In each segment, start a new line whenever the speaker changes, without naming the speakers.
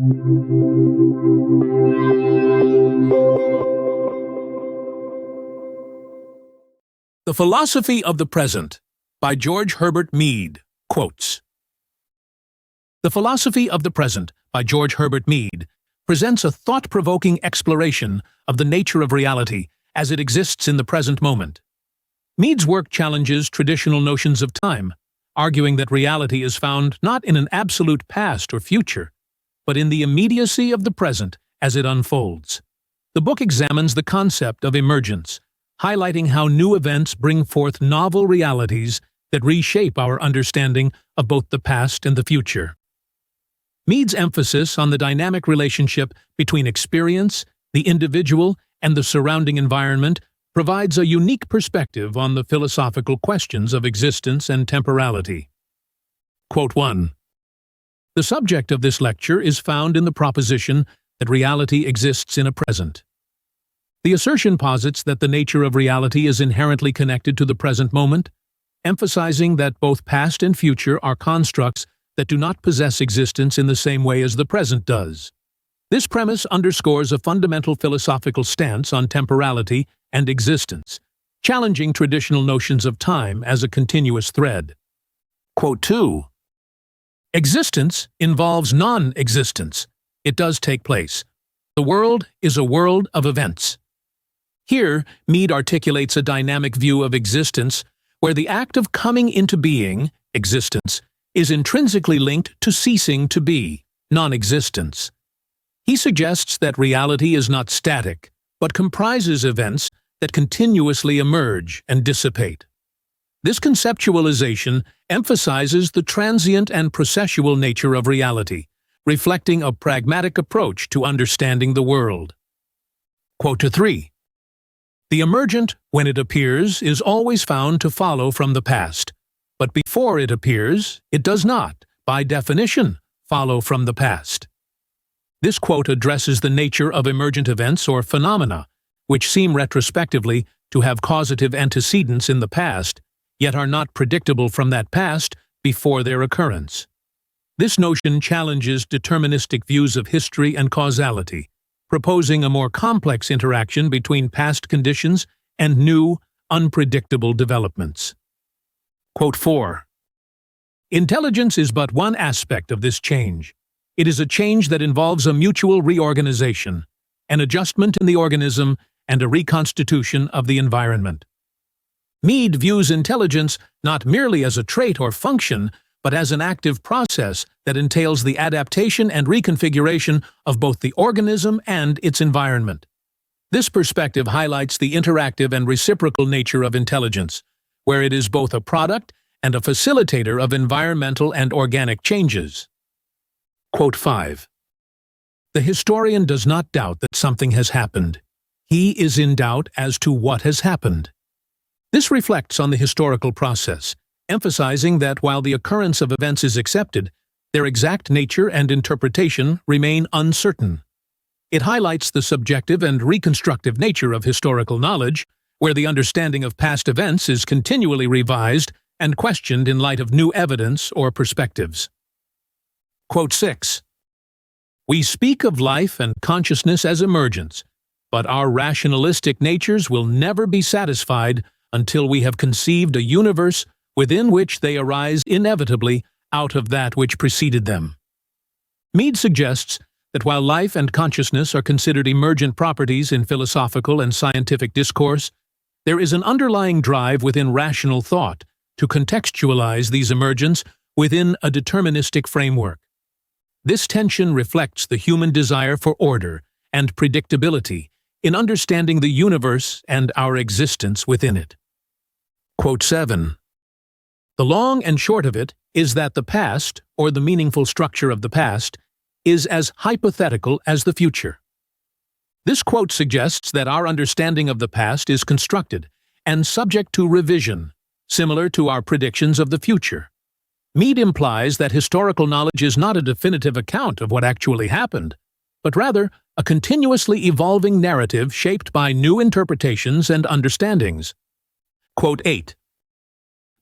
The Philosophy of the Present by George Herbert Mead quotes. The Philosophy of the Present by George Herbert Mead presents a thought-provoking exploration of the nature of reality as it exists in the present moment. Mead's work challenges traditional notions of time, arguing that reality is found not in an absolute past or future, but in the immediacy of the present as it unfolds. The book examines the concept of emergence, highlighting how new events bring forth novel realities that reshape our understanding of both the past and the future. Mead's emphasis on the dynamic relationship between experience, the individual, and the surrounding environment provides a unique perspective on the philosophical questions of existence and temporality. Quote 1. The subject of this lecture is found in the proposition that reality exists in a present. The assertion posits that the nature of reality is inherently connected to the present moment, emphasizing that both past and future are constructs that do not possess existence in the same way as the present does. This premise underscores a fundamental philosophical stance on temporality and existence, challenging traditional notions of time as a continuous thread. Quote 2. Existence involves non-existence. It does take place. The world is a world of events. Here, Mead articulates a dynamic view of existence where the act of coming into being, existence, is intrinsically linked to ceasing to be, non-existence. He suggests that reality is not static, but comprises events that continuously emerge and dissipate. This conceptualization emphasizes the transient and processual nature of reality, reflecting a pragmatic approach to understanding the world. Quote 3. The emergent, when it appears, is always found to follow from the past, but before it appears, it does not, by definition, follow from the past. This quote addresses the nature of emergent events or phenomena, which seem retrospectively to have causative antecedents in the past, yet are not predictable from that past before their occurrence. This notion challenges deterministic views of history and causality, proposing a more complex interaction between past conditions and new, unpredictable developments. Quote 4. Intelligence is but one aspect of this change. It is a change that involves a mutual reorganization, an adjustment in the organism, and a reconstitution of the environment. Mead views intelligence not merely as a trait or function, but as an active process that entails the adaptation and reconfiguration of both the organism and its environment. This perspective highlights the interactive and reciprocal nature of intelligence, where it is both a product and a facilitator of environmental and organic changes. Quote 5. The historian does not doubt that something has happened. He is in doubt as to what has happened. This reflects on the historical process, emphasizing that while the occurrence of events is accepted, their exact nature and interpretation remain uncertain. It highlights the subjective and reconstructive nature of historical knowledge, where the understanding of past events is continually revised and questioned in light of new evidence or perspectives. Quote 6. We speak of life and consciousness as emergence, but our rationalistic natures will never be satisfied until we have conceived a universe within which they arise inevitably out of that which preceded them. Mead suggests that while life and consciousness are considered emergent properties in philosophical and scientific discourse, there is an underlying drive within rational thought to contextualize these emergence within a deterministic framework. This tension reflects the human desire for order and predictability in understanding the universe and our existence within it. Quote 7. The long and short of it is that the past, or the meaningful structure of the past, is as hypothetical as the future. This quote suggests that our understanding of the past is constructed and subject to revision, similar to our predictions of the future. Mead implies that historical knowledge is not a definitive account of what actually happened, but rather a continuously evolving narrative shaped by new interpretations and understandings. Quote 8.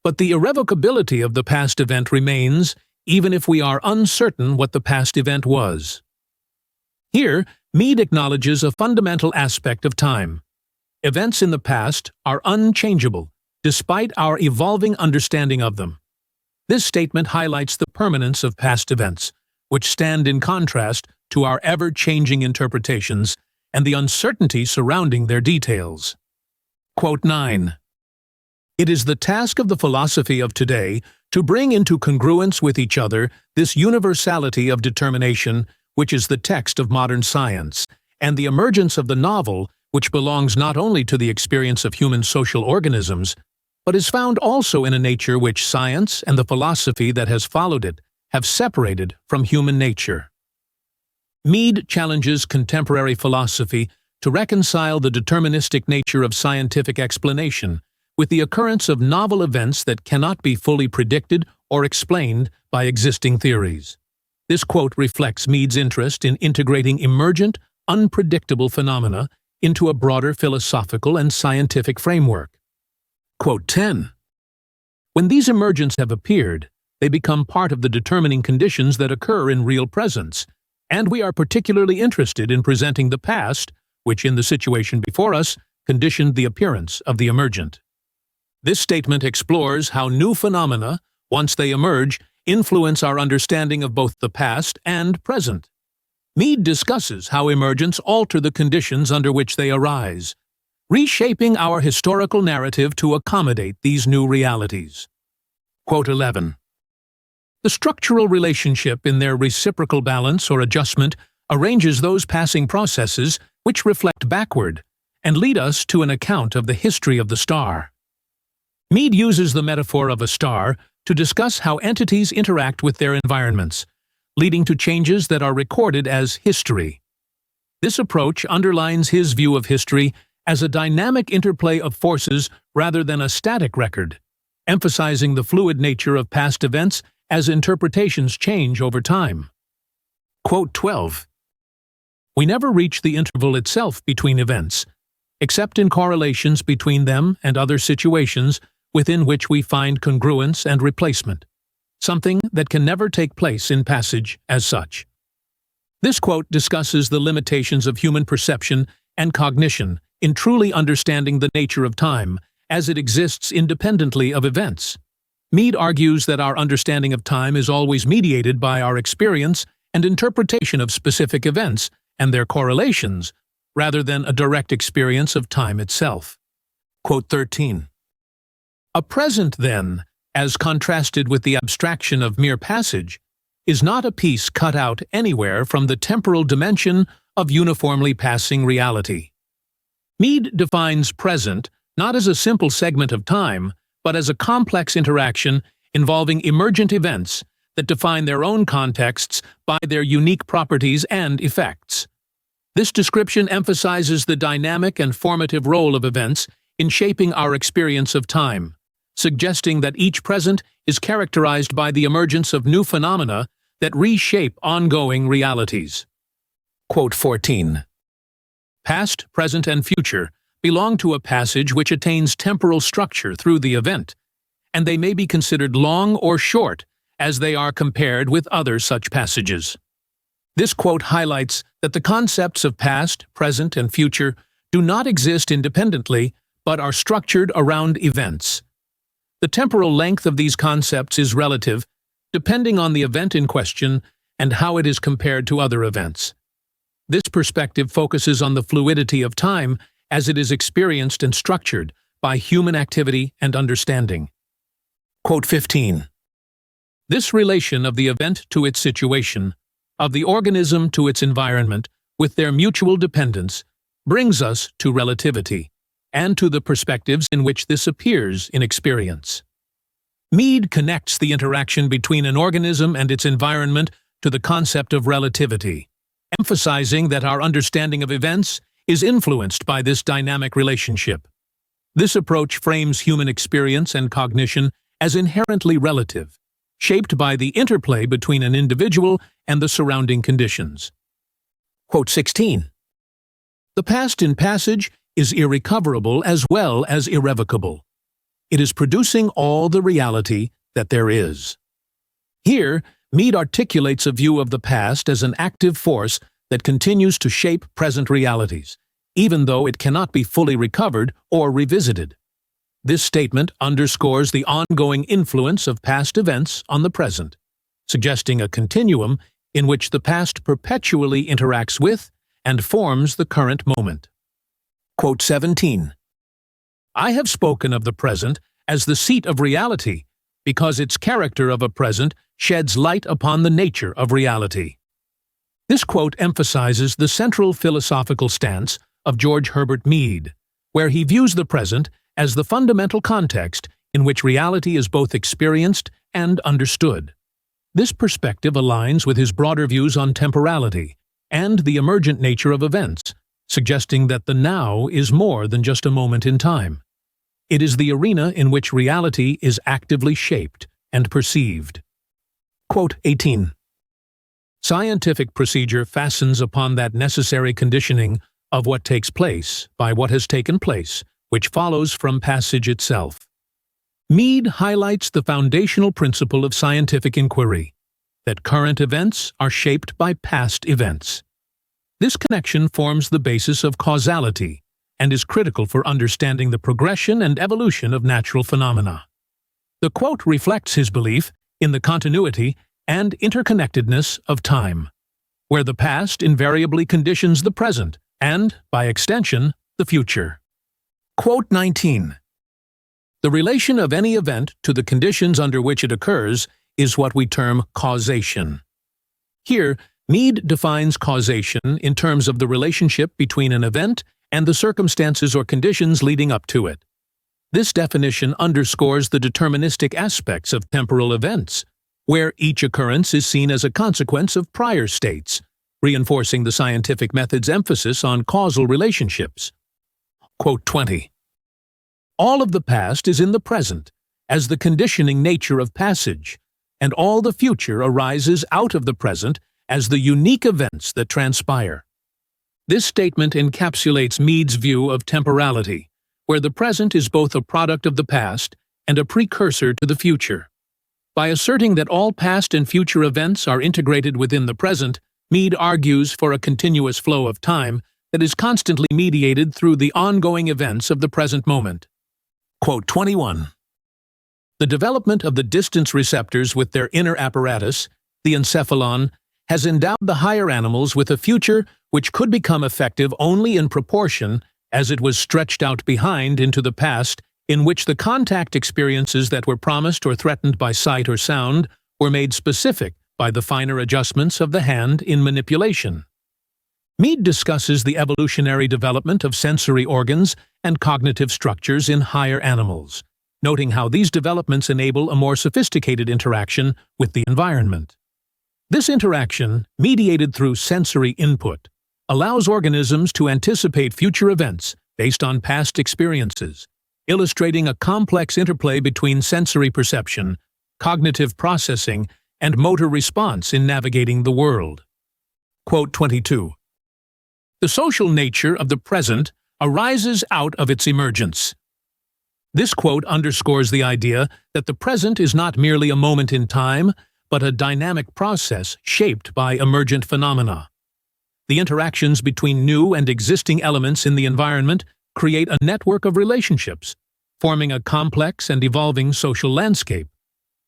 But the irrevocability of the past event remains, even if we are uncertain what the past event was. Here, Mead acknowledges a fundamental aspect of time. Events in the past are unchangeable, despite our evolving understanding of them. This statement highlights the permanence of past events, which stand in contrast to our ever-changing interpretations and the uncertainty surrounding their details. Quote 9. It is the task of the philosophy of today to bring into congruence with each other this universality of determination, which is the text of modern science, and the emergence of the novel, which belongs not only to the experience of human social organisms, but is found also in a nature which science and the philosophy that has followed it have separated from human nature. Mead challenges contemporary philosophy to reconcile the deterministic nature of scientific explanation with the occurrence of novel events that cannot be fully predicted or explained by existing theories. This quote reflects Mead's interest in integrating emergent, unpredictable phenomena into a broader philosophical and scientific framework. Quote 10. When these emergents have appeared, they become part of the determining conditions that occur in real presence, and we are particularly interested in presenting the past, which in the situation before us conditioned the appearance of the emergent. This statement explores how new phenomena, once they emerge, influence our understanding of both the past and present. Mead discusses how emergents alter the conditions under which they arise, reshaping our historical narrative to accommodate these new realities. Quote 11. The structural relationship in their reciprocal balance or adjustment arranges those passing processes which reflect backward and lead us to an account of the history of the star. Mead uses the metaphor of a star to discuss how entities interact with their environments, leading to changes that are recorded as history. This approach underlines his view of history as a dynamic interplay of forces rather than a static record, emphasizing the fluid nature of past events as interpretations change over time. Quote 12. We never reach the interval itself between events, except in correlations between them and other situations within which we find congruence and replacement, something that can never take place in passage as such. This quote discusses the limitations of human perception and cognition in truly understanding the nature of time as it exists independently of events. Mead argues that our understanding of time is always mediated by our experience and interpretation of specific events and their correlations, rather than a direct experience of time itself. Quote 13. A present, then, as contrasted with the abstraction of mere passage, is not a piece cut out anywhere from the temporal dimension of uniformly passing reality. Mead defines present not as a simple segment of time, but as a complex interaction involving emergent events that define their own contexts by their unique properties and effects. This description emphasizes the dynamic and formative role of events in shaping our experience of time, suggesting that each present is characterized by the emergence of new phenomena that reshape ongoing realities. Quote 14. Past, present, and future belong to a passage which attains temporal structure through the event, and they may be considered long or short as they are compared with other such passages. This quote highlights that the concepts of past, present, and future do not exist independently, but are structured around events. The temporal length of these concepts is relative, depending on the event in question and how it is compared to other events. This perspective focuses on the fluidity of time as it is experienced and structured by human activity and understanding. Quote 15. This relation of the event to its situation, of the organism to its environment, with their mutual dependence, brings us to relativity, and to the perspectives in which this appears in experience. Mead connects the interaction between an organism and its environment to the concept of relativity, emphasizing that our understanding of events is influenced by this dynamic relationship. This approach frames human experience and cognition as inherently relative, shaped by the interplay between an individual and the surrounding conditions. Quote 16. The past in passage is irrecoverable as well as irrevocable. It is producing all the reality that there is. Here, Mead articulates a view of the past as an active force that continues to shape present realities, even though it cannot be fully recovered or revisited. This statement underscores the ongoing influence of past events on the present, suggesting a continuum in which the past perpetually interacts with and forms the current moment. Quote 17. I have spoken of the present as the seat of reality because its character of a present sheds light upon the nature of reality. This quote emphasizes the central philosophical stance of George Herbert Mead, where he views the present as the fundamental context in which reality is both experienced and understood. This perspective aligns with his broader views on temporality and the emergent nature of events, suggesting that the now is more than just a moment in time. It is the arena in which reality is actively shaped and perceived. Quote 18. Scientific procedure fastens upon that necessary conditioning of what takes place by what has taken place, which follows from passage itself. Mead highlights the foundational principle of scientific inquiry, that current events are shaped by past events. This connection forms the basis of causality and is critical for understanding the progression and evolution of natural phenomena. The quote reflects his belief in the continuity and interconnectedness of time, where the past invariably conditions the present and, by extension, the future. Quote 19. The relation of any event to the conditions under which it occurs is what we term causation. Here, Mead defines causation in terms of the relationship between an event and the circumstances or conditions leading up to it. This definition underscores the deterministic aspects of temporal events, where each occurrence is seen as a consequence of prior states, reinforcing the scientific method's emphasis on causal relationships. Quote 20. All of the past is in the present, as the conditioning nature of passage, and all the future arises out of the present as the unique events that transpire. This statement encapsulates Mead's view of temporality, where the present is both a product of the past and a precursor to the future. By asserting that all past and future events are integrated within the present, Mead argues for a continuous flow of time that is constantly mediated through the ongoing events of the present moment. Quote 21. The development of the distance receptors with their inner apparatus, the encephalon, has endowed the higher animals with a future which could become effective only in proportion as it was stretched out behind into the past, in which the contact experiences that were promised or threatened by sight or sound were made specific by the finer adjustments of the hand in manipulation. Mead discusses the evolutionary development of sensory organs and cognitive structures in higher animals, noting how these developments enable a more sophisticated interaction with the environment. This interaction, mediated through sensory input, allows organisms to anticipate future events based on past experiences, illustrating a complex interplay between sensory perception, cognitive processing, and motor response in navigating the world. Quote 22. The social nature of the present arises out of its emergence. This quote underscores the idea that the present is not merely a moment in time, but a dynamic process shaped by emergent phenomena. The interactions between new and existing elements in the environment create a network of relationships, forming a complex and evolving social landscape.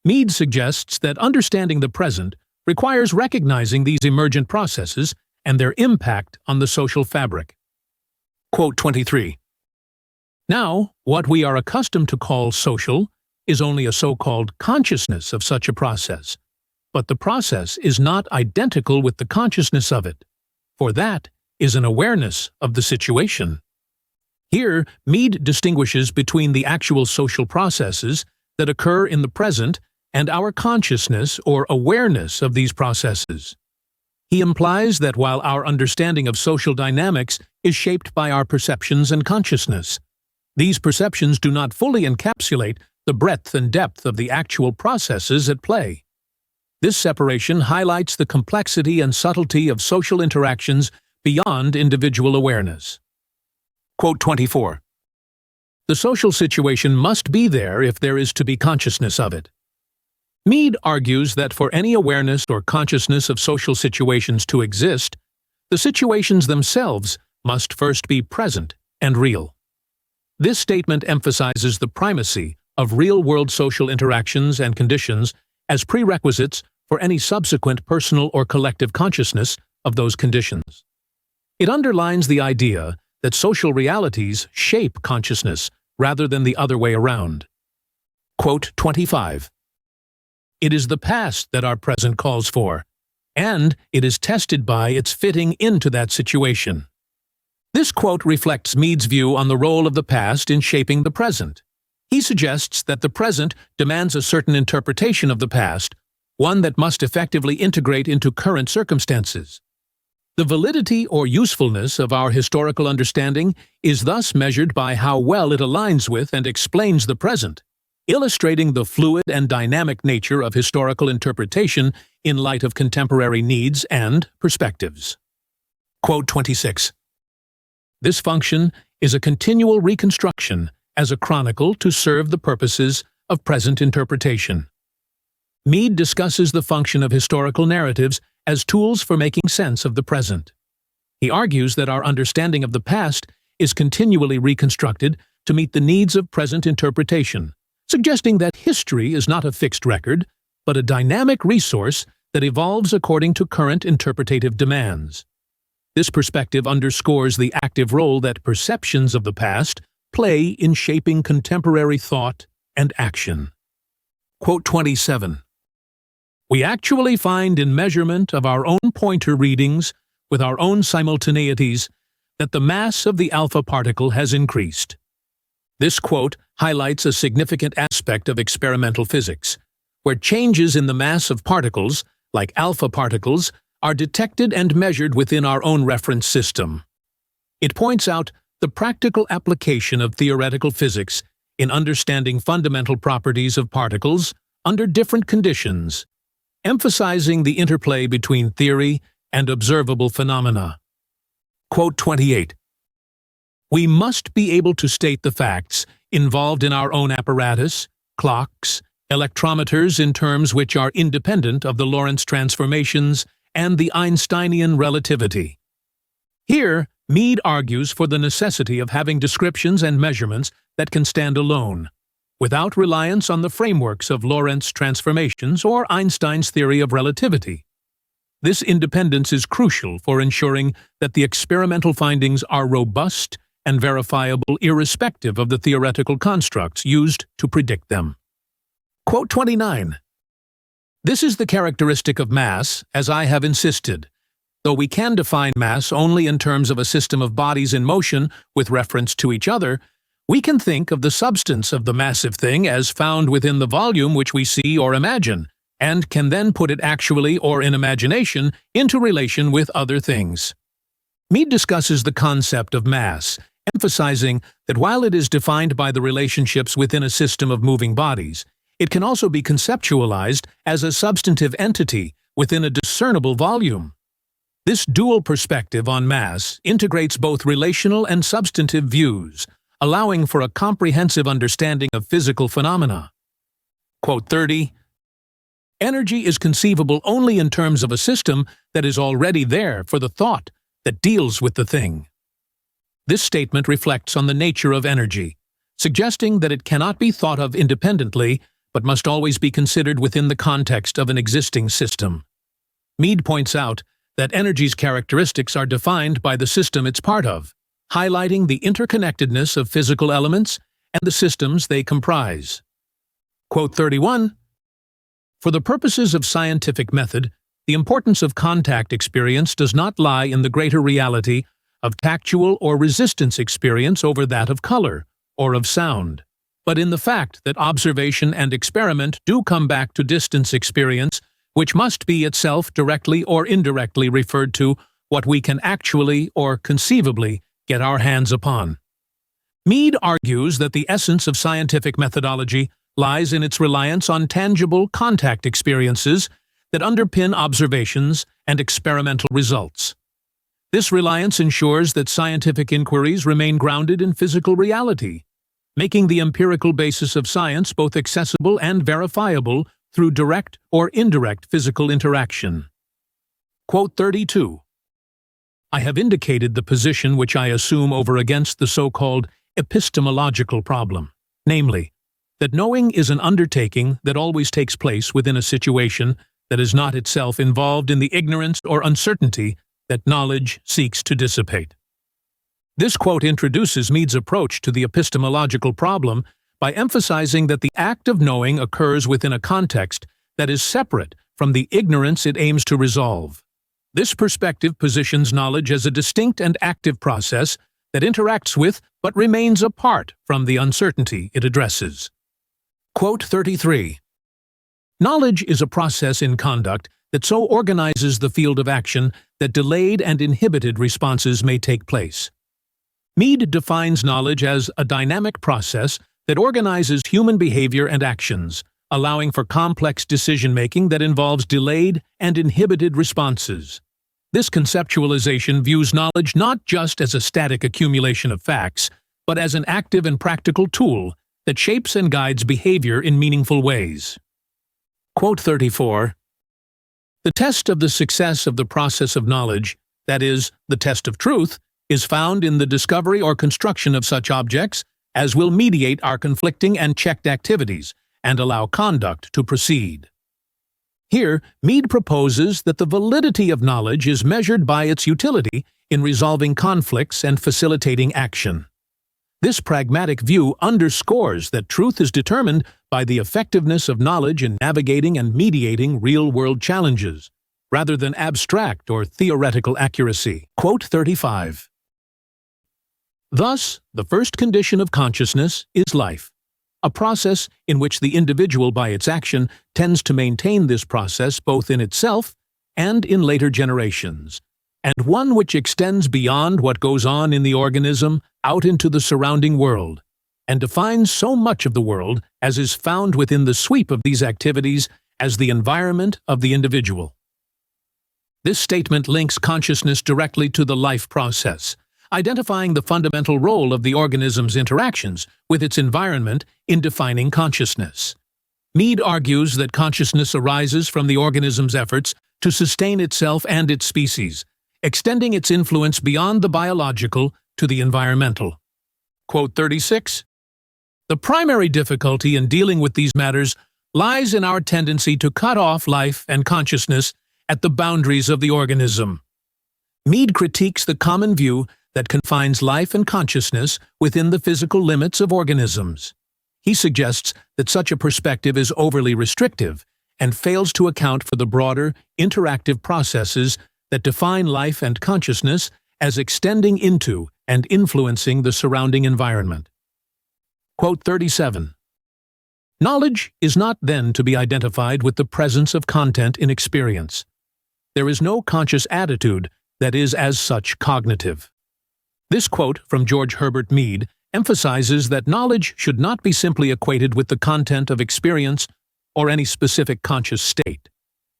Mead suggests that understanding the present requires recognizing these emergent processes and their impact on the social fabric. Quote 23. Now, what we are accustomed to call social is only a so-called consciousness of such a process, but the process is not identical with the consciousness of it, for that is an awareness of the situation. Here, Mead distinguishes between the actual social processes that occur in the present and our consciousness or awareness of these processes. He implies that while our understanding of social dynamics is shaped by our perceptions and consciousness, these perceptions do not fully encapsulate the breadth and depth of the actual processes at play. This separation highlights the complexity and subtlety of social interactions beyond individual awareness. Quote 24. The social situation must be there if there is to be consciousness of it. Mead argues that for any awareness or consciousness of social situations to exist, The situations themselves must first be present and real. This statement emphasizes the primacy of real-world social interactions and conditions as prerequisites for any subsequent personal or collective consciousness of those conditions. It underlines the idea that social realities shape consciousness rather than the other way around. Quote 25. It is the past that our present calls for, and it is tested by its fitting into that situation. This quote reflects Mead's view on the role of the past in shaping the present. He suggests that the present demands a certain interpretation of the past, one that must effectively integrate into current circumstances. The validity or usefulness of our historical understanding is thus measured by how well it aligns with and explains the present, illustrating the fluid and dynamic nature of historical interpretation in light of contemporary needs and perspectives. Quote 26. This function is a continual reconstruction as a chronicle to serve the purposes of present interpretation. Mead discusses the function of historical narratives as tools for making sense of the present. He argues that our understanding of the past is continually reconstructed to meet the needs of present interpretation, suggesting that history is not a fixed record, but a dynamic resource that evolves according to current interpretative demands. This perspective underscores the active role that perceptions of the past play in shaping contemporary thought and action. Quote 27. We actually find in measurement of our own pointer readings with our own simultaneities that the mass of the alpha particle has increased. This quote highlights a significant aspect of experimental physics, where changes in the mass of particles, like alpha particles, are detected and measured within our own reference system. It points out the practical application of theoretical physics in understanding fundamental properties of particles under different conditions, emphasizing the interplay between theory and observable phenomena. Quote 28. We must be able to state the facts involved in our own apparatus, clocks, electrometers in terms which are independent of the Lorentz transformations and the Einsteinian relativity. Here, Mead argues for the necessity of having descriptions and measurements that can stand alone, without reliance on the frameworks of Lorentz transformations or Einstein's theory of relativity. This independence is crucial for ensuring that the experimental findings are robust and verifiable irrespective of the theoretical constructs used to predict them. Quote 29. This is the characteristic of mass, as I have insisted. Though we can define mass only in terms of a system of bodies in motion with reference to each other, we can think of the substance of the massive thing as found within the volume which we see or imagine, and can then put it actually or in imagination into relation with other things. Mead discusses the concept of mass, emphasizing that while it is defined by the relationships within a system of moving bodies, it can also be conceptualized as a substantive entity within a discernible volume. This dual perspective on mass integrates both relational and substantive views, allowing for a comprehensive understanding of physical phenomena. Quote 30. Energy is conceivable only in terms of a system that is already there for the thought that deals with the thing. This statement reflects on the nature of energy, suggesting that it cannot be thought of independently, but must always be considered within the context of an existing system. Mead points out that energy's characteristics are defined by the system it's part of, highlighting the interconnectedness of physical elements and the systems they comprise. Quote 31. For the purposes of scientific method, the importance of contact experience does not lie in the greater reality of tactual or resistance experience over that of color or of sound, but in the fact that observation and experiment do come back to distance experience, which must be itself directly or indirectly referred to what we can actually or conceivably get our hands upon. Mead argues that the essence of scientific methodology lies in its reliance on tangible contact experiences that underpin observations and experimental results. This reliance ensures that scientific inquiries remain grounded in physical reality, making the empirical basis of science both accessible and verifiable through direct or indirect physical interaction. Quote 32. I have indicated the position which I assume over against the so-called epistemological problem, namely, that knowing is an undertaking that always takes place within a situation that is not itself involved in the ignorance or uncertainty that knowledge seeks to dissipate. This quote introduces Mead's approach to the epistemological problem by emphasizing that the act of knowing occurs within a context that is separate from the ignorance it aims to resolve. This perspective positions knowledge as a distinct and active process that interacts with but remains apart from the uncertainty it addresses. Quote 33. Knowledge is a process in conduct that so organizes the field of action that delayed and inhibited responses may take place. Mead defines knowledge as a dynamic process that organizes human behavior and actions, allowing for complex decision-making that involves delayed and inhibited responses. This conceptualization views knowledge not just as a static accumulation of facts, but as an active and practical tool that shapes and guides behavior in meaningful ways. Quote 34. The test of the success of the process of knowledge, that is, the test of truth, is found in the discovery or construction of such objects as will mediate our conflicting and checked activities and allow conduct to proceed. Here, Mead proposes that the validity of knowledge is measured by its utility in resolving conflicts and facilitating action. This pragmatic view underscores that truth is determined by the effectiveness of knowledge in navigating and mediating real-world challenges, rather than abstract or theoretical accuracy. Quote 35. Thus, the first condition of consciousness is life, a process in which the individual by its action tends to maintain this process both in itself and in later generations, and one which extends beyond what goes on in the organism out into the surrounding world, and defines so much of the world as is found within the sweep of these activities as the environment of the individual. This statement links consciousness directly to the life process, identifying the fundamental role of the organism's interactions with its environment in defining consciousness. Mead argues that consciousness arises from the organism's efforts to sustain itself and its species, extending its influence beyond the biological to the environmental. Quote 36. The primary difficulty in dealing with these matters lies in our tendency to cut off life and consciousness at the boundaries of the organism. Mead critiques the common view that confines life and consciousness within the physical limits of organisms. He suggests that such a perspective is overly restrictive and fails to account for the broader, interactive processes that define life and consciousness as extending into and influencing the surrounding environment. Quote 37. Knowledge is not then to be identified with the presence of content in experience. There is no conscious attitude that is as such cognitive. This quote from George Herbert Mead emphasizes that knowledge should not be simply equated with the content of experience or any specific conscious state.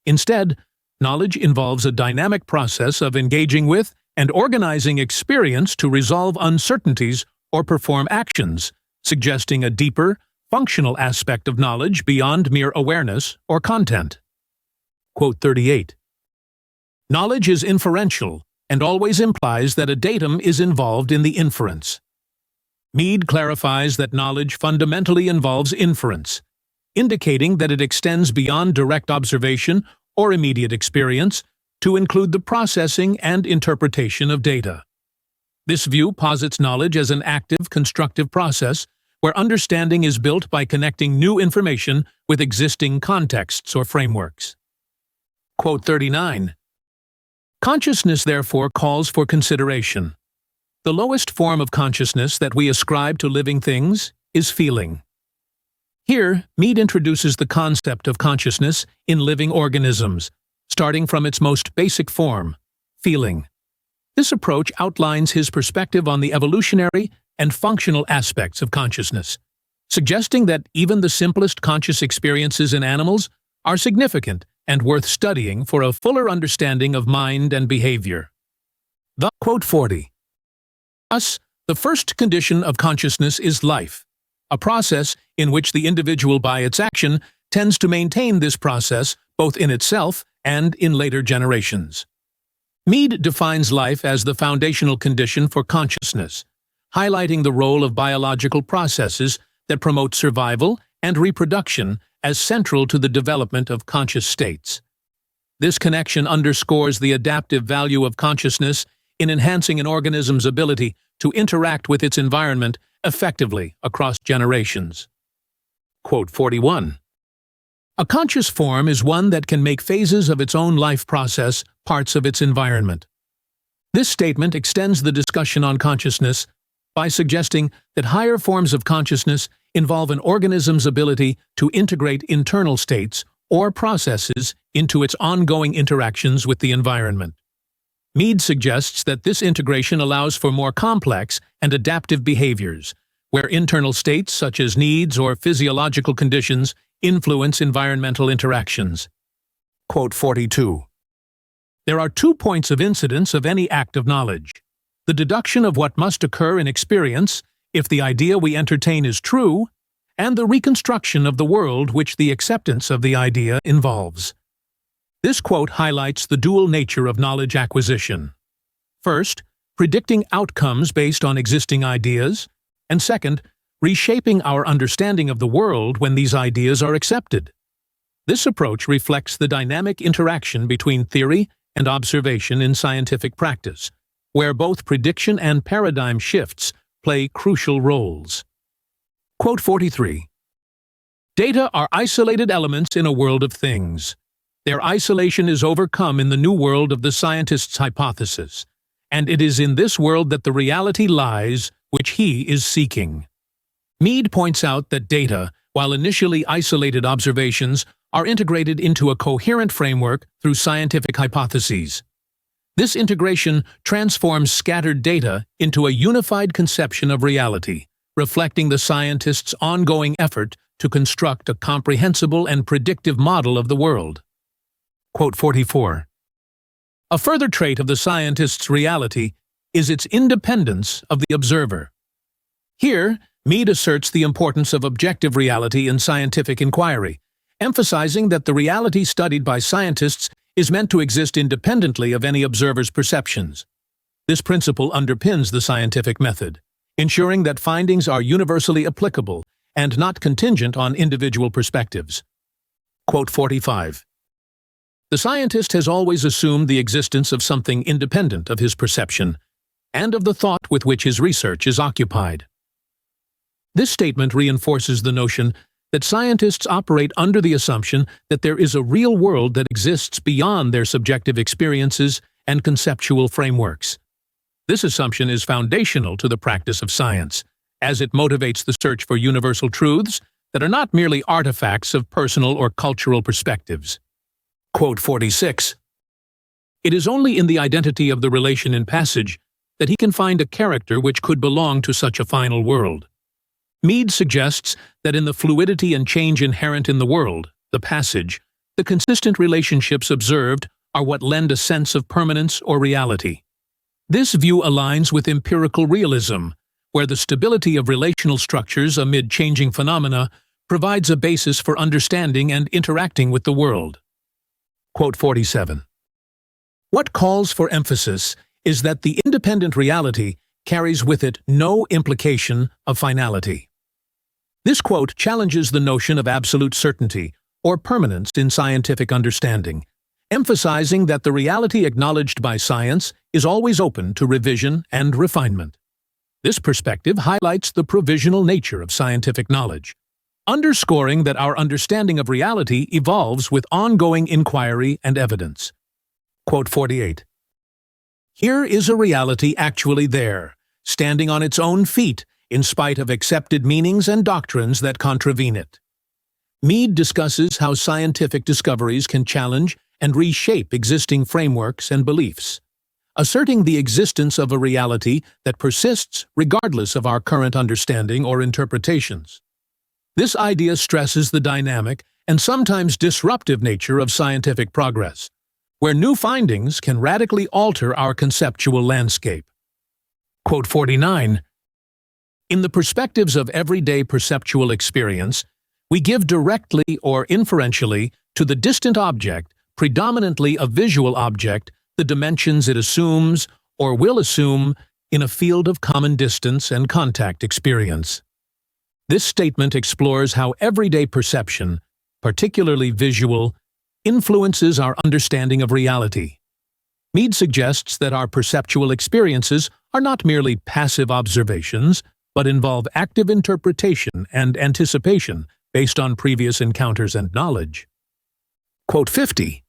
Instead, knowledge involves a dynamic process of engaging with and organizing experience to resolve uncertainties or perform actions, suggesting a deeper, functional aspect of knowledge beyond mere awareness or content. Quote 38. Knowledge is inferential and always implies that a datum is involved in the inference. Mead clarifies that knowledge fundamentally involves inference, indicating that it extends beyond direct observation or immediate experience to include the processing and interpretation of data. This view posits knowledge as an active, constructive process where understanding is built by connecting new information with existing contexts or frameworks. Quote 39. Consciousness, therefore, calls for consideration. The lowest form of consciousness that we ascribe to living things is feeling. Here, Mead introduces the concept of consciousness in living organisms, starting from its most basic form, feeling. This approach outlines his perspective on the evolutionary and functional aspects of consciousness, suggesting that even the simplest conscious experiences in animals are significant and worth studying for a fuller understanding of mind and behavior. Quote 40. Thus, the first condition of consciousness is life, a process in which the individual by its action tends to maintain this process both in itself and in later generations. Mead defines life as the foundational condition for consciousness, highlighting the role of biological processes that promote survival and reproduction as central to the development of conscious states. This connection underscores the adaptive value of consciousness in enhancing an organism's ability to interact with its environment effectively across generations. Quote 41. A conscious form is one that can make phases of its own life process parts of its environment. This statement extends the discussion on consciousness by suggesting that higher forms of consciousness involve an organism's ability to integrate internal states or processes into its ongoing interactions with the environment. Mead suggests that this integration allows for more complex and adaptive behaviors, where internal states such as needs or physiological conditions influence environmental interactions. Quote 42. There are 2 points of incidence of any act of knowledge: the deduction of what must occur in experience if the idea we entertain is true, and the reconstruction of the world which the acceptance of the idea involves. This quote highlights the dual nature of knowledge acquisition. First, predicting outcomes based on existing ideas, and second, reshaping our understanding of the world when these ideas are accepted. This approach reflects the dynamic interaction between theory and observation in scientific practice, where both prediction and paradigm shifts play crucial roles. Quote 43. Data are isolated elements in a world of things. Their isolation is overcome in the new world of the scientist's hypothesis, and it is in this world that the reality lies which he is seeking. Mead points out that data, while initially isolated observations, are integrated into a coherent framework through scientific hypotheses. This integration transforms scattered data into a unified conception of reality, reflecting the scientist's ongoing effort to construct a comprehensible and predictive model of the world. Quote 44. A further trait of the scientist's reality is its independence of the observer. Here, Mead asserts the importance of objective reality in scientific inquiry, emphasizing that the reality studied by scientists is meant to exist independently of any observer's perceptions. This principle underpins the scientific method, ensuring that findings are universally applicable and not contingent on individual perspectives. Quote 45. The scientist has always assumed the existence of something independent of his perception and of the thought with which his research is occupied. This statement reinforces the notion that scientists operate under the assumption that there is a real world that exists beyond their subjective experiences and conceptual frameworks. This assumption is foundational to the practice of science, as it motivates the search for universal truths that are not merely artifacts of personal or cultural perspectives. Quote 46. It is only in the identity of the relation in passage that he can find a character which could belong to such a final world. Mead suggests that in the fluidity and change inherent in the world, the passage, the consistent relationships observed are what lend a sense of permanence or reality. This view aligns with empirical realism, where the stability of relational structures amid changing phenomena provides a basis for understanding and interacting with the world. Quote 47. What calls for emphasis is that the independent reality carries with it no implication of finality. This quote challenges the notion of absolute certainty or permanence in scientific understanding, emphasizing that the reality acknowledged by science is always open to revision and refinement. This perspective highlights the provisional nature of scientific knowledge, underscoring that our understanding of reality evolves with ongoing inquiry and evidence. Quote 48. Here is a reality actually there, standing on its own feet in spite of accepted meanings and doctrines that contravene it. Mead discusses how scientific discoveries can challenge and reshape existing frameworks and beliefs, asserting the existence of a reality that persists regardless of our current understanding or interpretations. This idea stresses the dynamic and sometimes disruptive nature of scientific progress, where new findings can radically alter our conceptual landscape. Quote 49. In the perspectives of everyday perceptual experience, we give directly or inferentially to the distant object, predominantly a visual object, the dimensions it assumes or will assume in a field of common distance and contact experience. This statement explores how everyday perception, particularly visual, influences our understanding of reality. Mead suggests that our perceptual experiences are not merely passive observations, but involve active interpretation and anticipation based on previous encounters and knowledge. Quote 50.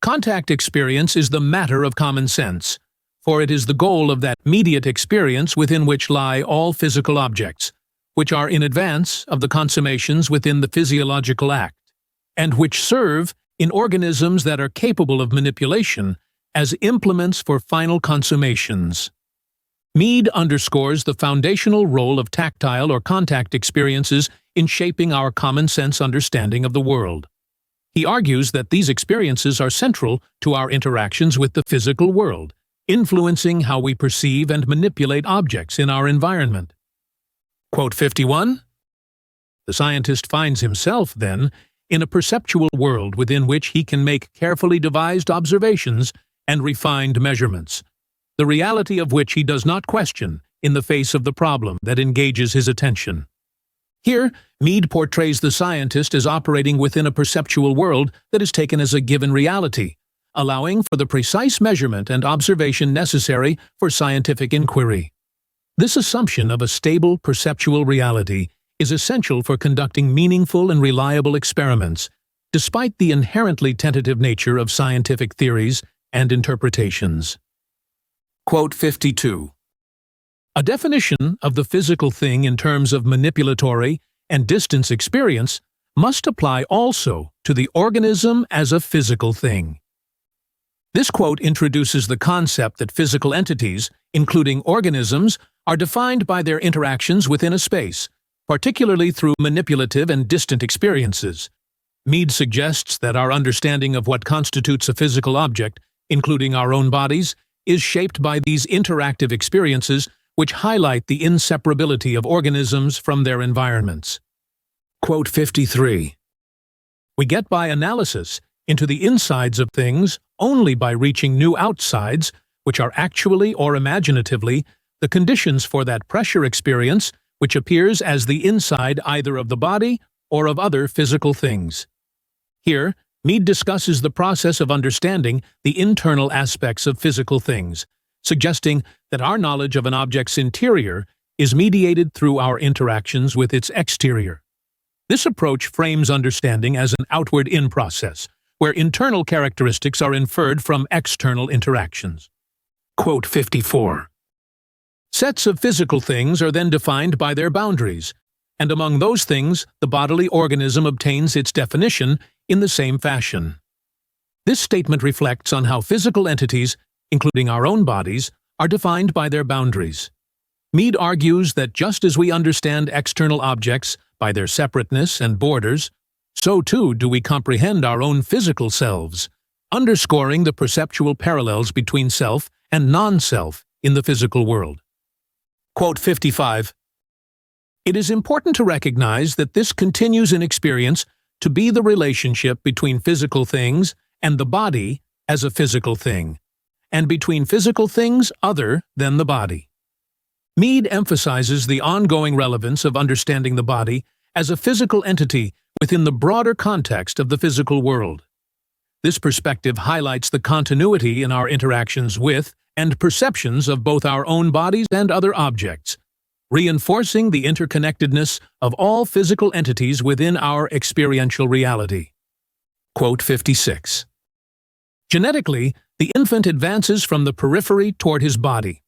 Contact experience is the matter of common sense, for it is the goal of that mediate experience within which lie all physical objects, which are in advance of the consummations within the physiological act, and which serve, in organisms that are capable of manipulation, as implements for final consummations. Mead underscores the foundational role of tactile or contact experiences in shaping our common-sense understanding of the world. He argues that these experiences are central to our interactions with the physical world, influencing how we perceive and manipulate objects in our environment. Quote 51. The scientist finds himself, then, in a perceptual world within which he can make carefully devised observations and refined measurements, the reality of which he does not question in the face of the problem that engages his attention. Here, Mead portrays the scientist as operating within a perceptual world that is taken as a given reality, allowing for the precise measurement and observation necessary for scientific inquiry. This assumption of a stable perceptual reality is essential for conducting meaningful and reliable experiments, despite the inherently tentative nature of scientific theories and interpretations. Quote 52. A definition of the physical thing in terms of manipulatory and distance experience must apply also to the organism as a physical thing. This quote introduces the concept that physical entities, including organisms, are defined by their interactions within a space, particularly through manipulative and distant experiences. Mead suggests that our understanding of what constitutes a physical object, including our own bodies, is shaped by these interactive experiences which highlight the inseparability of organisms from their environments. Quote 53. We get by analysis into the insides of things only by reaching new outsides, which are actually or imaginatively the conditions for that pressure experience which appears as the inside either of the body or of other physical things. Here, Mead discusses the process of understanding the internal aspects of physical things, suggesting that our knowledge of an object's interior is mediated through our interactions with its exterior. This approach frames understanding as an outward-in process, where internal characteristics are inferred from external interactions. Quote 54. Sets of physical things are then defined by their boundaries, and among those things, the bodily organism obtains its definition in the same fashion. This statement reflects on how physical entities, including our own bodies, are defined by their boundaries. Mead argues that just as we understand external objects by their separateness and borders, so too do we comprehend our own physical selves, underscoring the perceptual parallels between self and non-self in the physical world. Quote 55. It is important to recognize that this continues in experience to be the relationship between physical things and the body as a physical thing, and between physical things other than the body. Mead emphasizes the ongoing relevance of understanding the body as a physical entity within the broader context of the physical world. This perspective highlights the continuity in our interactions with and perceptions of both our own bodies and other objects, reinforcing the interconnectedness of all physical entities within our experiential reality. Quote 56. Genetically, the infant advances from the periphery toward his body.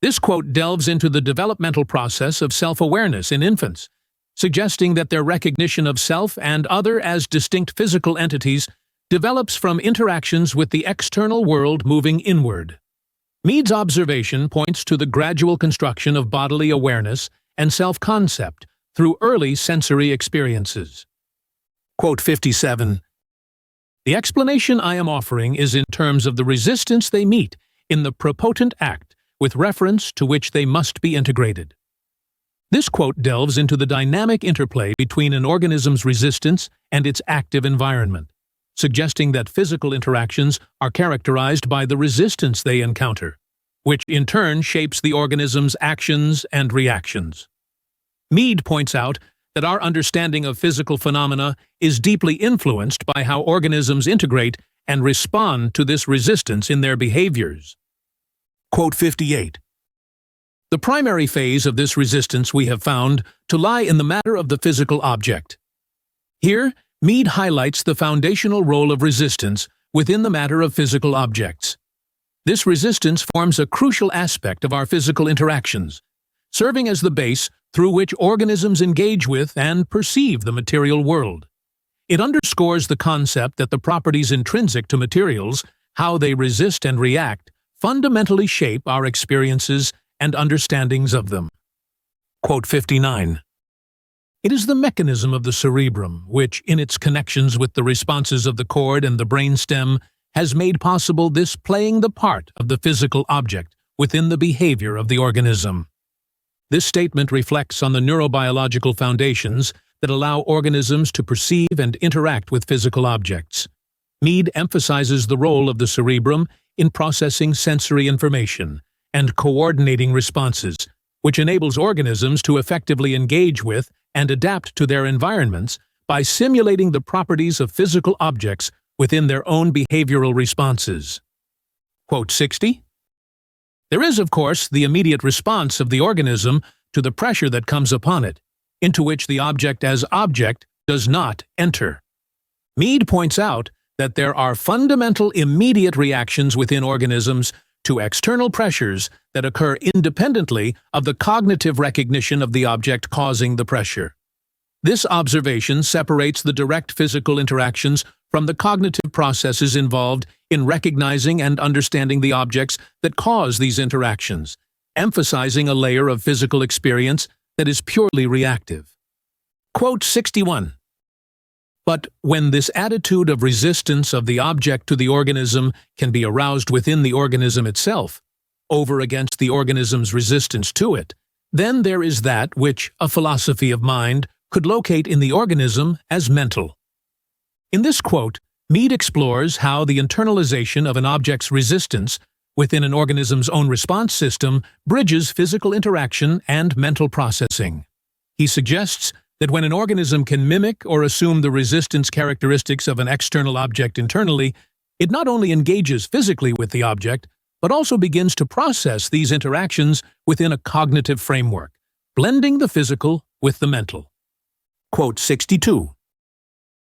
This quote delves into the developmental process of self-awareness in infants, suggesting that their recognition of self and other as distinct physical entities develops from interactions with the external world moving inward. Mead's observation points to the gradual construction of bodily awareness and self-concept through early sensory experiences. Quote 57. The explanation I am offering is in terms of the resistance they meet in the propotent act with reference to which they must be integrated. This quote delves into the dynamic interplay between an organism's resistance and its active environment, suggesting that physical interactions are characterized by the resistance they encounter, which in turn shapes the organism's actions and reactions. Mead points out that our understanding of physical phenomena is deeply influenced by how organisms integrate and respond to this resistance in their behaviors. Quote 58. The primary phase of this resistance we have found to lie in the matter of the physical object. Here, Mead highlights the foundational role of resistance within the matter of physical objects. This resistance forms a crucial aspect of our physical interactions, serving as the base through which organisms engage with and perceive the material world. It underscores the concept that the properties intrinsic to materials, how they resist and react, fundamentally shape our experiences and understandings of them. Quote 59. It is the mechanism of the cerebrum which, in its connections with the responses of the cord and the brainstem, has made possible this playing the part of the physical object within the behavior of the organism. This statement reflects on the neurobiological foundations that allow organisms to perceive and interact with physical objects. Mead emphasizes the role of the cerebrum in processing sensory information and coordinating responses, which enables organisms to effectively engage with and adapt to their environments by simulating the properties of physical objects within their own behavioral responses. Quote 60. There is, of course, the immediate response of the organism to the pressure that comes upon it, into which the object as object does not enter. Mead points out that there are fundamental immediate reactions within organisms to external pressures that occur independently of the cognitive recognition of the object causing the pressure. This observation separates the direct physical interactions from the cognitive processes involved in recognizing and understanding the objects that cause these interactions, emphasizing a layer of physical experience that is purely reactive. Quote 61. But when this attitude of resistance of the object to the organism can be aroused within the organism itself, over against the organism's resistance to it, then there is that which a philosophy of mind could locate in the organism as mental. In this quote, Mead explores how the internalization of an object's resistance within an organism's own response system bridges physical interaction and mental processing. He suggests that when an organism can mimic or assume the resistance characteristics of an external object internally, it not only engages physically with the object, but also begins to process these interactions within a cognitive framework, blending the physical with the mental. Quote 62.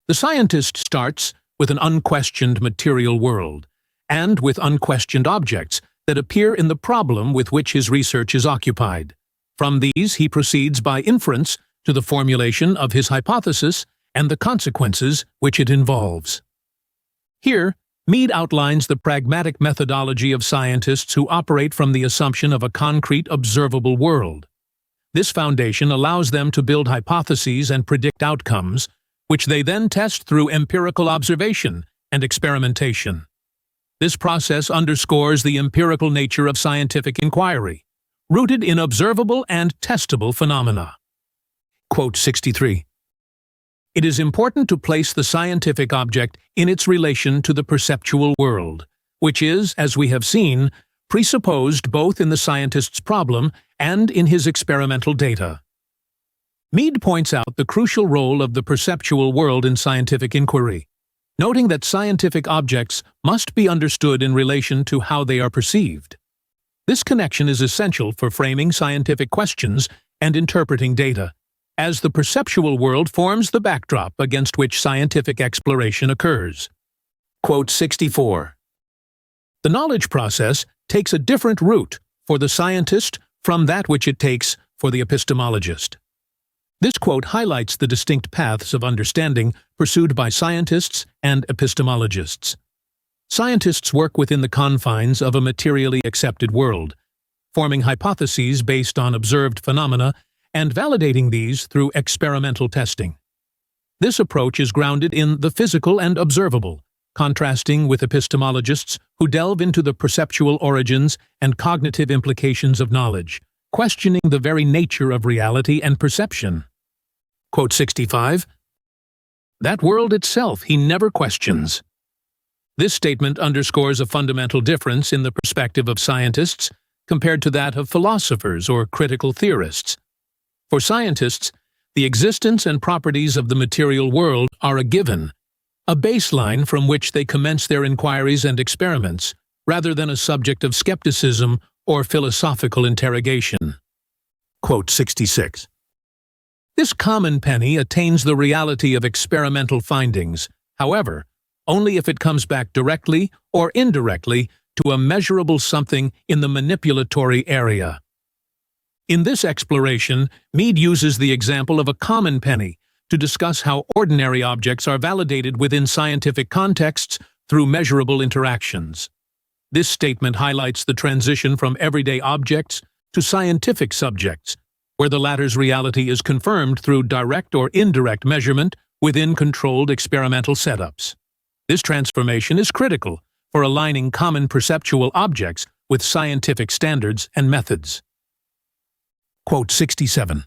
The scientist starts with an unquestioned material world, and with unquestioned objects that appear in the problem with which his research is occupied. From these he proceeds by inference to the formulation of his hypothesis and the consequences which it involves. Here, Mead outlines the pragmatic methodology of scientists who operate from the assumption of a concrete, observable world. This foundation allows them to build hypotheses and predict outcomes, which they then test through empirical observation and experimentation. This process underscores the empirical nature of scientific inquiry, rooted in observable and testable phenomena. Quote 63. It is important to place the scientific object in its relation to the perceptual world, which is, as we have seen, presupposed both in the scientist's problem and in his experimental data. Mead points out the crucial role of the perceptual world in scientific inquiry, noting that scientific objects must be understood in relation to how they are perceived. This connection is essential for framing scientific questions and interpreting data, as the perceptual world forms the backdrop against which scientific exploration occurs. Quote 64. The knowledge process takes a different route for the scientist from that which it takes for the epistemologist. This quote highlights the distinct paths of understanding pursued by scientists and epistemologists. Scientists work within the confines of a materially accepted world, forming hypotheses based on observed phenomena and validating these through experimental testing. This approach is grounded in the physical and observable, contrasting with epistemologists who delve into the perceptual origins and cognitive implications of knowledge, questioning the very nature of reality and perception. Quote 65. That world itself he never questions. This statement underscores a fundamental difference in the perspective of scientists compared to that of philosophers or critical theorists. For scientists, the existence and properties of the material world are a given, a baseline from which they commence their inquiries and experiments, rather than a subject of skepticism or philosophical interrogation. Quote 66. This common penny attains the reality of experimental findings, however, only if it comes back directly or indirectly to a measurable something in the manipulatory area. In this exploration, Mead uses the example of a common penny to discuss how ordinary objects are validated within scientific contexts through measurable interactions. This statement highlights the transition from everyday objects to scientific subjects, where the latter's reality is confirmed through direct or indirect measurement within controlled experimental setups. This transformation is critical for aligning common perceptual objects with scientific standards and methods. Quote 67.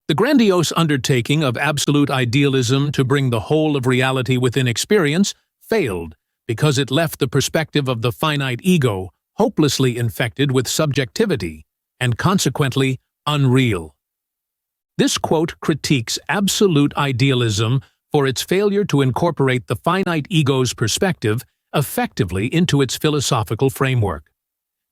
The grandiose undertaking of absolute idealism to bring the whole of reality within experience failed because it left the perspective of the finite ego hopelessly infected with subjectivity and consequently unreal. This quote critiques absolute idealism for its failure to incorporate the finite ego's perspective effectively into its philosophical framework.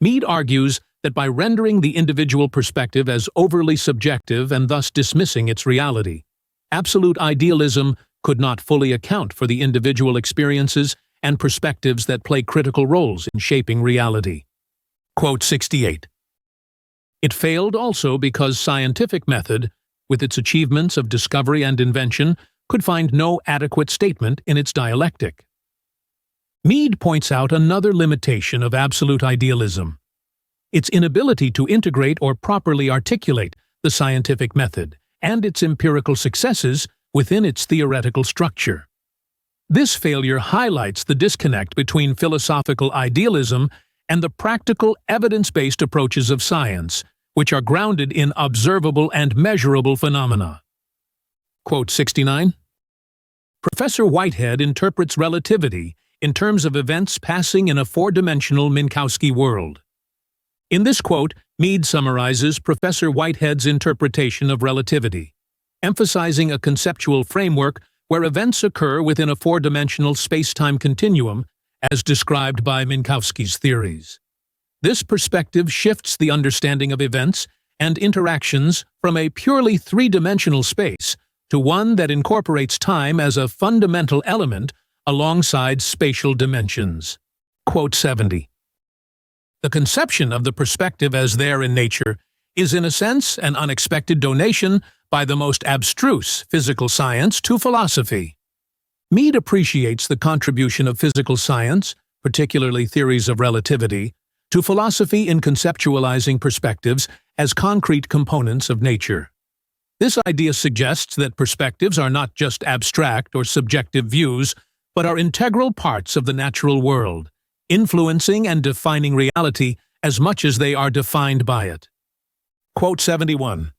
Mead argues that by rendering the individual perspective as overly subjective and thus dismissing its reality, absolute idealism could not fully account for the individual experiences and perspectives that play critical roles in shaping reality. Quote 68. It failed also because scientific method, with its achievements of discovery and invention, could find no adequate statement in its dialectic. Mead points out another limitation of absolute idealism: its inability to integrate or properly articulate the scientific method and its empirical successes within its theoretical structure. This failure highlights the disconnect between philosophical idealism and the practical, evidence-based approaches of science, which are grounded in observable and measurable phenomena. Quote 69. Professor Whitehead interprets relativity in terms of events passing in a four-dimensional Minkowski world. In this quote, Mead summarizes Professor Whitehead's interpretation of relativity, emphasizing a conceptual framework where events occur within a four-dimensional space-time continuum as described by Minkowski's theories. This perspective shifts the understanding of events and interactions from a purely three-dimensional space to one that incorporates time as a fundamental element alongside spatial dimensions. Quote 70. The conception of the perspective as there in nature is in a sense an unexpected donation by the most abstruse physical science to philosophy. Mead appreciates the contribution of physical science, particularly theories of relativity, to philosophy in conceptualizing perspectives as concrete components of nature. This idea suggests that perspectives are not just abstract or subjective views, but are integral parts of the natural world, influencing and defining reality as much as they are defined by it. Quote 71.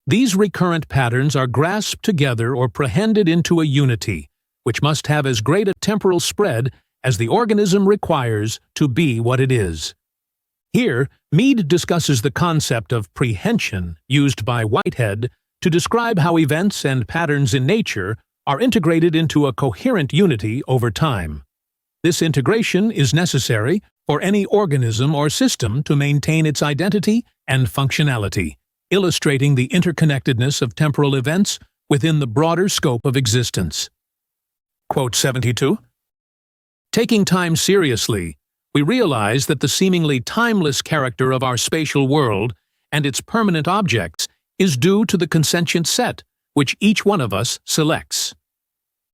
These recurrent patterns are grasped together or prehended into a unity, which must have as great a temporal spread as the organism requires to be what it is. Here, Mead discusses the concept of prehension used by Whitehead to describe how events and patterns in nature are integrated into a coherent unity over time. This integration is necessary for any organism or system to maintain its identity and functionality, illustrating the interconnectedness of temporal events within the broader scope of existence. Quote 72. Taking time seriously, we realize that the seemingly timeless character of our spatial world and its permanent objects is due to the consentient set which each one of us selects.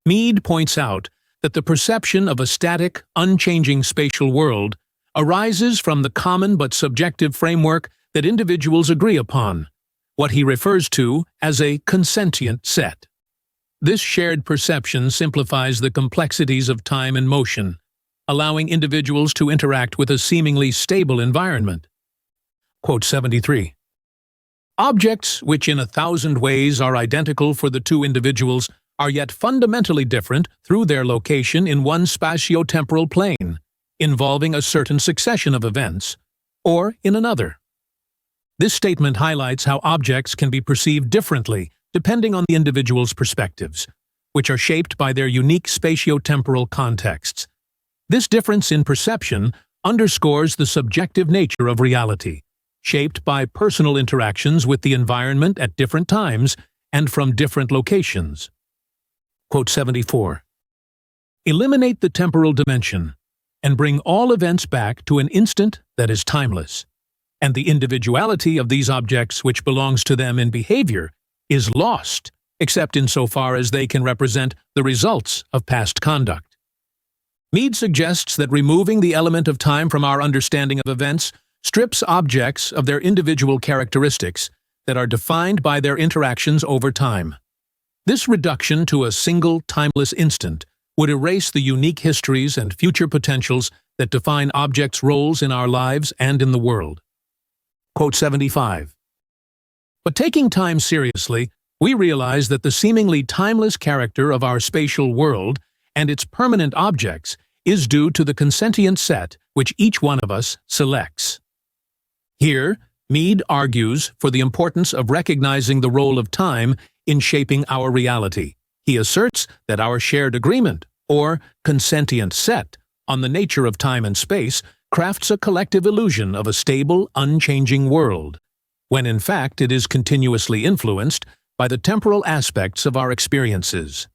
Mead points out that the perception of a static, unchanging spatial world arises from the common but subjective framework that individuals agree upon, what he refers to as a consentient set. This shared perception simplifies the complexities of time and motion, allowing individuals to interact with a seemingly stable environment. Quote 73. Objects which in 1,000 ways are identical for the two individuals are yet fundamentally different through their location in one spatio-temporal plane, involving a certain succession of events, or in another. This statement highlights how objects can be perceived differently depending on the individual's perspectives, which are shaped by their unique spatio-temporal contexts. This difference in perception underscores the subjective nature of reality, shaped by personal interactions with the environment at different times and from different locations. Quote 74. Eliminate the temporal dimension and bring all events back to an instant that is timeless, and the individuality of these objects which belongs to them in behavior is lost, except insofar as they can represent the results of past conduct. Mead suggests that removing the element of time from our understanding of events strips objects of their individual characteristics that are defined by their interactions over time. This reduction to a single, timeless instant would erase the unique histories and future potentials that define objects' roles in our lives and in the world. Quote 75. But taking time seriously, we realize that the seemingly timeless character of our spatial world and its permanent objects is due to the consentient set which each one of us selects. Here, Mead argues for the importance of recognizing the role of time in shaping our reality. He asserts that our shared agreement, or consentient set, on the nature of time and space crafts a collective illusion of a stable, unchanging world, when in fact it is continuously influenced by the temporal aspects of our experiences.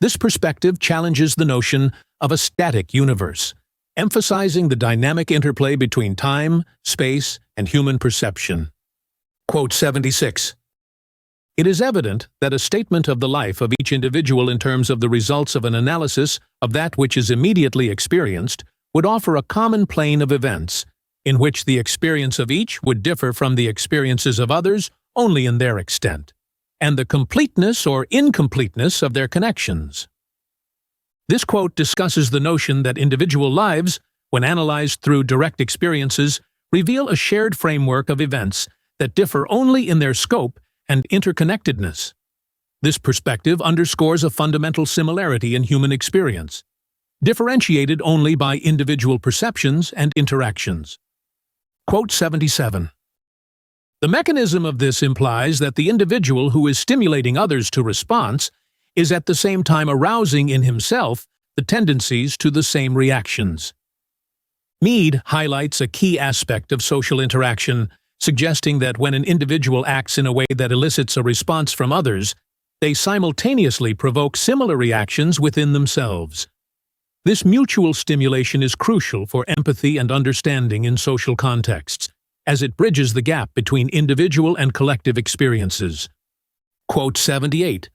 This perspective challenges the notion of a static universe, emphasizing the dynamic interplay between time, space, and human perception. Quote 76. It is evident that a statement of the life of each individual in terms of the results of an analysis of that which is immediately experienced would offer a common plane of events, in which the experience of each would differ from the experiences of others only in their extent, and the completeness or incompleteness of their connections. This quote discusses the notion that individual lives, when analyzed through direct experiences, reveal a shared framework of events that differ only in their scope and interconnectedness. This perspective underscores a fundamental similarity in human experience, differentiated only by individual perceptions and interactions. Quote 77. The mechanism of this implies that the individual who is stimulating others to response is at the same time arousing in himself the tendencies to the same reactions. Mead highlights a key aspect of social interaction, suggesting that when an individual acts in a way that elicits a response from others, they simultaneously provoke similar reactions within themselves. This mutual stimulation is crucial for empathy and understanding in social contexts, as it bridges the gap between individual and collective experiences. Quote 78.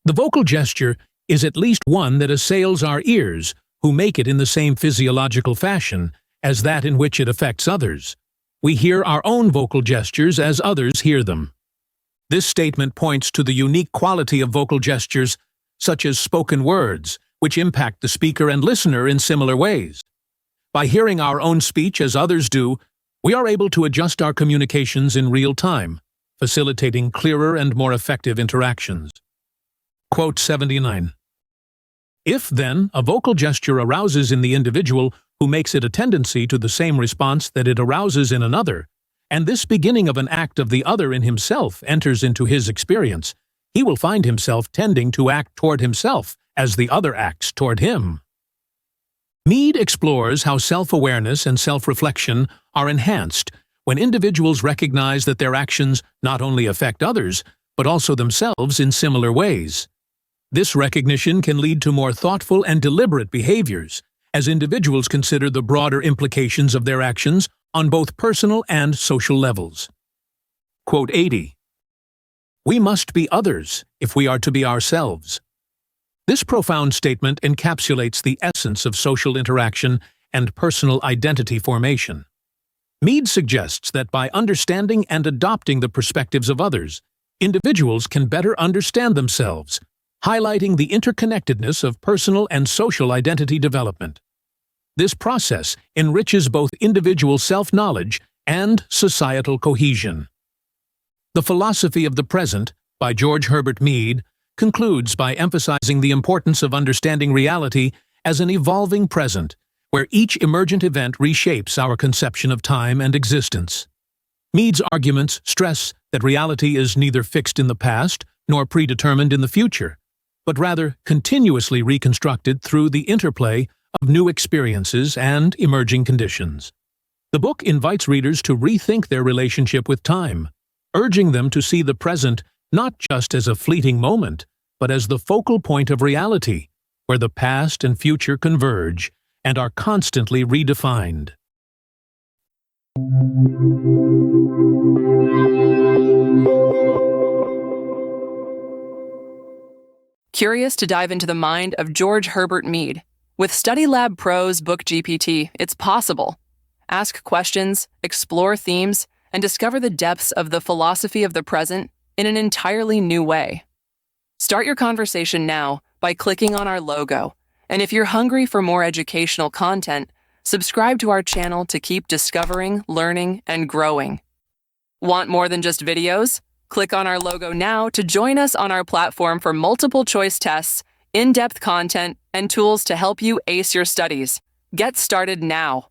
The vocal gesture is at least one that assails our ears, who make it in the same physiological fashion as that in which it affects others. We hear our own vocal gestures as others hear them. This statement points to the unique quality of vocal gestures, such as spoken words, which impact the speaker and listener in similar ways. By hearing our own speech as others do, we are able to adjust our communications in real time, facilitating clearer and more effective interactions. Quote 79. If, then, a vocal gesture arouses in the individual who makes it a tendency to the same response that it arouses in another, and this beginning of an act of the other in himself enters into his experience, he will find himself tending to act toward himself as the other acts toward him. Mead explores how self-awareness and self-reflection are enhanced when individuals recognize that their actions not only affect others, but also themselves in similar ways. This recognition can lead to more thoughtful and deliberate behaviors, as individuals consider the broader implications of their actions on both personal and social levels. Quote 80. We must be others if we are to be ourselves. This profound statement encapsulates the essence of social interaction and personal identity formation. Mead suggests that by understanding and adopting the perspectives of others, individuals can better understand themselves, highlighting the interconnectedness of personal and social identity development. This process enriches both individual self-knowledge and societal cohesion. The Philosophy of the Present, by George Herbert Mead, concludes by emphasizing the importance of understanding reality as an evolving present, where each emergent event reshapes our conception of time and existence. Mead's arguments stress that reality is neither fixed in the past nor predetermined in the future, but rather continuously reconstructed through the interplay of new experiences and emerging conditions. The book invites readers to rethink their relationship with time, urging them to see the present not just as a fleeting moment, but as the focal point of reality, where the past and future converge and are constantly redefined.
Curious to dive into the mind of George Herbert Mead? With StudyLab Pro's Book GPT, it's possible. Ask questions, explore themes, and discover the depths of the philosophy of the present in an entirely new way. Start your conversation now by clicking on our logo. And if you're hungry for more educational content, subscribe to our channel to keep discovering, learning, and growing. Want more than just videos? Click on our logo now to join us on our platform for multiple choice tests, in-depth content, and tools to help you ace your studies. Get started now.